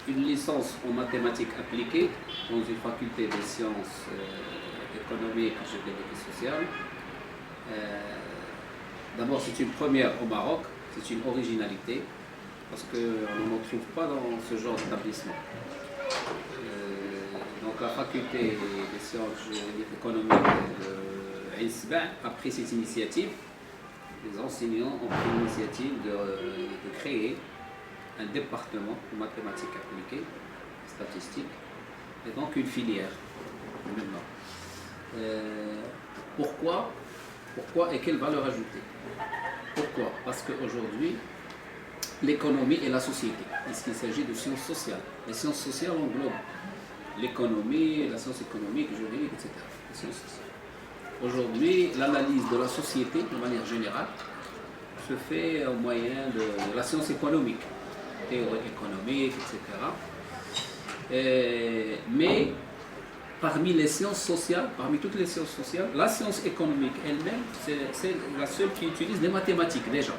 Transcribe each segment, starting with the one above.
une licence en mathématiques appliquées dans une faculté des sciences économiques, juridiques et sociales. D'abord, c'est une première au Maroc, c'est une originalité, parce qu'on n'en trouve pas dans ce genre d'établissement. Donc la faculté des sciences juridiques économiques de Ain a pris cette initiative. Les enseignants ont pris l'initiative de créer un département de mathématiques appliquées, statistiques, et donc une filière maintenant. Pourquoi et quelle valeur ajoutée? Pourquoi? Parce qu'aujourd'hui, l'économie et la société, puisqu'il s'agit de sciences sociales. Les sciences sociales englobent l'économie, la science économique, juridique, etc. Les sciences sociales. Aujourd'hui, l'analyse de la société, de manière générale, se fait au moyen de la science économique, théorie économique, etc. Mais parmi les sciences sociales, parmi toutes les sciences sociales, la science économique elle-même, c'est la seule qui utilise des mathématiques déjà.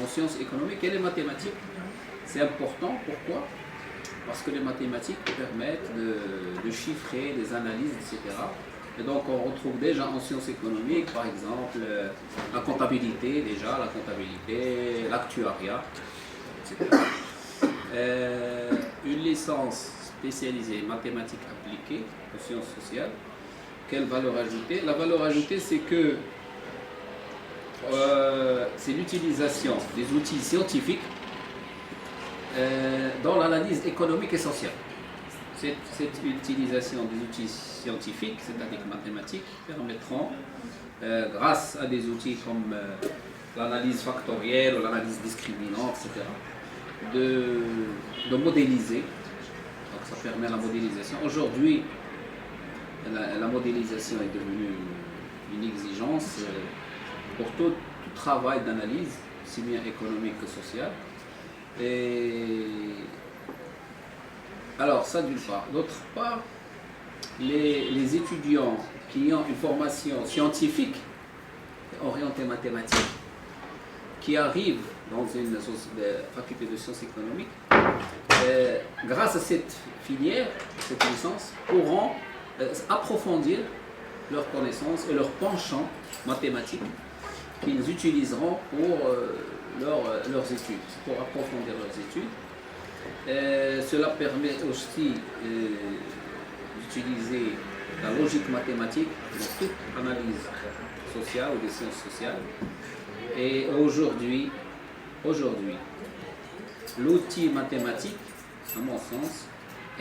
En sciences économiques et les mathématiques, c'est important. Pourquoi? Parce que les mathématiques permettent de chiffrer des analyses, etc. Et donc on retrouve déjà en sciences économiques, par exemple, la comptabilité, l'actuariat, etc. Une licence spécialisée mathématiques appliquées aux sciences sociales. Quelle valeur ajoutée? La valeur ajoutée, c'est que c'est l'utilisation des outils scientifiques dans l'analyse économique et sociale. Cette utilisation des outils scientifiques, c'est-à-dire mathématiques, permettront, grâce à des outils comme l'analyse factorielle ou l'analyse discriminante, etc., de modéliser. Donc ça permet la modélisation. Aujourd'hui, la modélisation est devenue une exigence pour tout travail d'analyse, aussi bien économique que social. Alors ça d'une part. D'autre part, les étudiants qui ont une formation scientifique orientée mathématiques, qui arrivent dans une faculté de sciences économiques, grâce à cette filière, cette licence, pourront approfondir leurs connaissances et leurs penchants mathématiques qu'ils utiliseront pour leurs études, pour approfondir leurs études. Cela permet aussi d'utiliser la logique mathématique dans toute analyse sociale ou des sciences sociales. Et aujourd'hui, l'outil mathématique, à mon sens,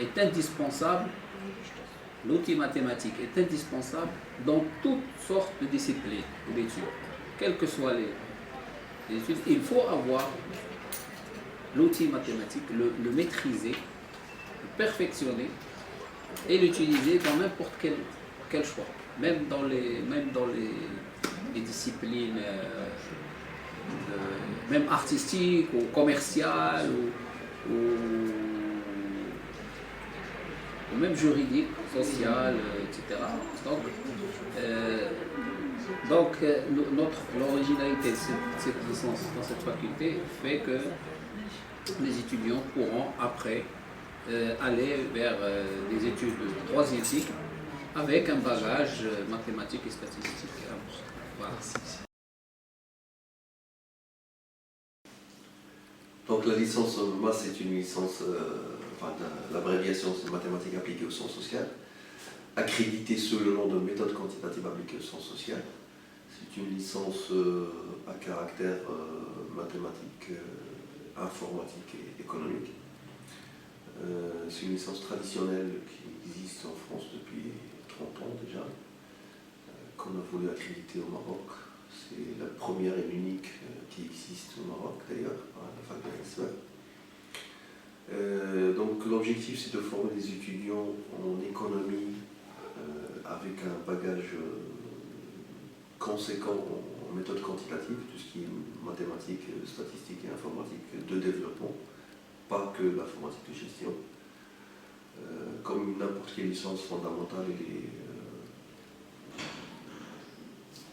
est indispensable. L'outil mathématique est indispensable dans toutes sortes de disciplines ou d'études. Quelles que soient les études, il faut avoir l'outil mathématique, le maîtriser, le perfectionner et l'utiliser dans n'importe quel choix, même dans les disciplines même artistiques ou commerciales ou même juridiques, sociales, etc. Donc l'originalité de cette licence dans cette faculté fait que les étudiants pourront après aller vers des études de troisième cycle avec un bagage mathématique et statistique. Voilà. Donc la licence MAS c'est une licence, l'abréviation c'est mathématiques appliquées aux sciences sociales, accréditée sous le nom de méthode quantitative appliquée aux sciences sociales. C'est une licence à caractère mathématique, informatique et économique. C'est une licence traditionnelle qui existe en France depuis 30 ans déjà, qu'on a voulu accréditer au Maroc. C'est la première et l'unique qui existe au Maroc d'ailleurs, à la fac de l'ESMA. Donc l'objectif c'est de former des étudiants en économie avec un bagage conséquent en méthode quantitative, tout ce qui est mathématiques, statistiques et informatique de développement, pas que l'informatique de gestion. Comme n'importe quelle licence fondamentale, elle est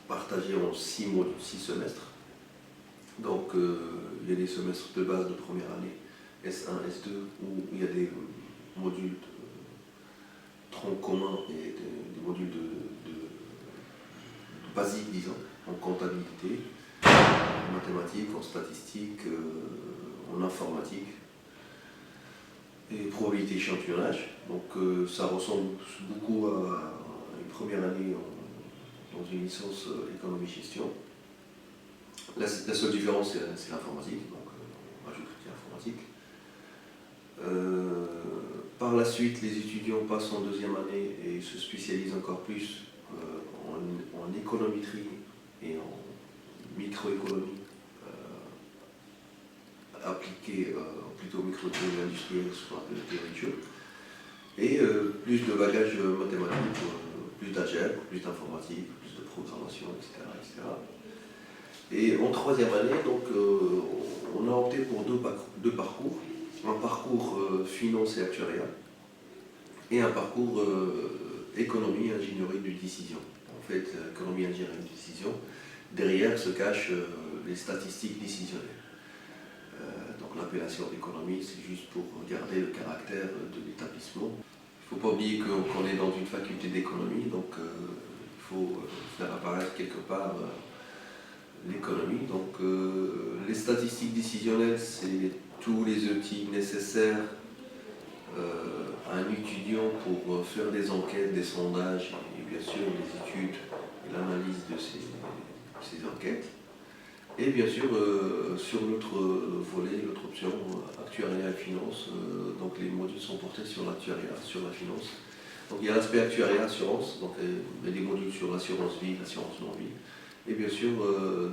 partagée en 6 modules, 6 semestres. Donc il y a des semestres de base de première année S1, S2, où il y a des modules de tronc commun et des modules basiques, disons, en comptabilité, en mathématiques, en statistiques, en informatique et probabilité échantillonnage. Donc ça ressemble beaucoup à une première année dans une licence économie-gestion. La seule différence, c'est l'informatique, donc on rajoute l'informatique. Par la suite, les étudiants passent en deuxième année et se spécialisent encore plus en économétrie et en microéconomie appliquée plutôt microéconomie industrielle, ce qu'on appelle la théorie de jeu. Et plus de bagages mathématiques, plus d'algèbre, plus d'informatique, plus de programmation, etc., etc. Et en troisième année, donc, on a opté pour deux parcours. Un parcours finance et actuariat et un parcours économie et ingénierie de décision. En fait, économie et ingénierie de décision, derrière se cachent les statistiques décisionnelles. Donc l'appellation d'économie, c'est juste pour garder le caractère de l'établissement. Il ne faut pas oublier qu'on est dans une faculté d'économie, donc il faut faire apparaître quelque part l'économie. Donc les statistiques décisionnelles, c'est tous les outils nécessaires à un étudiant pour faire des enquêtes, des sondages et bien sûr les études et l'analyse de ces enquêtes. Et bien sûr, sur l'autre volet, l'autre option, actuariat et finance, donc les modules sont portés sur l'actuariat, sur la finance. Donc il y a l'aspect actuariat, assurance, donc il y a des modules sur l'assurance vie, l'assurance non-vie. Et bien sûr,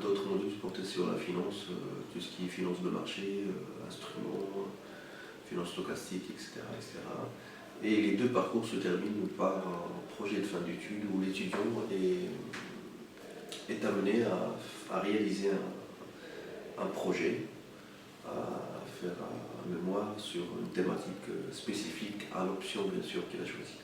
d'autres modules portés sur la finance, tout ce qui est finance de marché, instruments, finance stochastique, etc., etc. Et les deux parcours se terminent par un projet de fin d'études où l'étudiant est amené à réaliser un projet, à faire un mémoire sur une thématique spécifique à l'option, bien sûr, qu'il a choisie.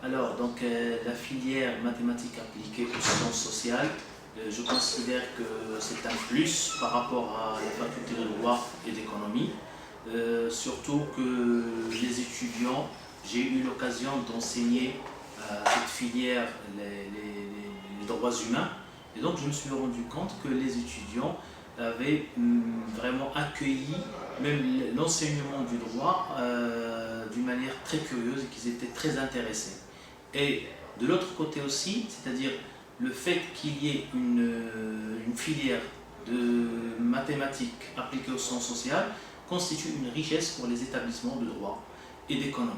Alors, donc, la filière mathématiques appliquées aux sciences sociales, je considère que c'est un plus par rapport à la faculté de droit et d'économie, surtout que les étudiants, j'ai eu l'occasion d'enseigner cette filière les droits humains, et donc je me suis rendu compte que les étudiants avaient vraiment accueilli même l'enseignement du droit d'une manière très curieuse et qu'ils étaient très intéressés. Et de l'autre côté aussi, c'est-à-dire le fait qu'il y ait une filière de mathématiques appliquées aux sciences sociales constitue une richesse pour les établissements de droit et d'économie.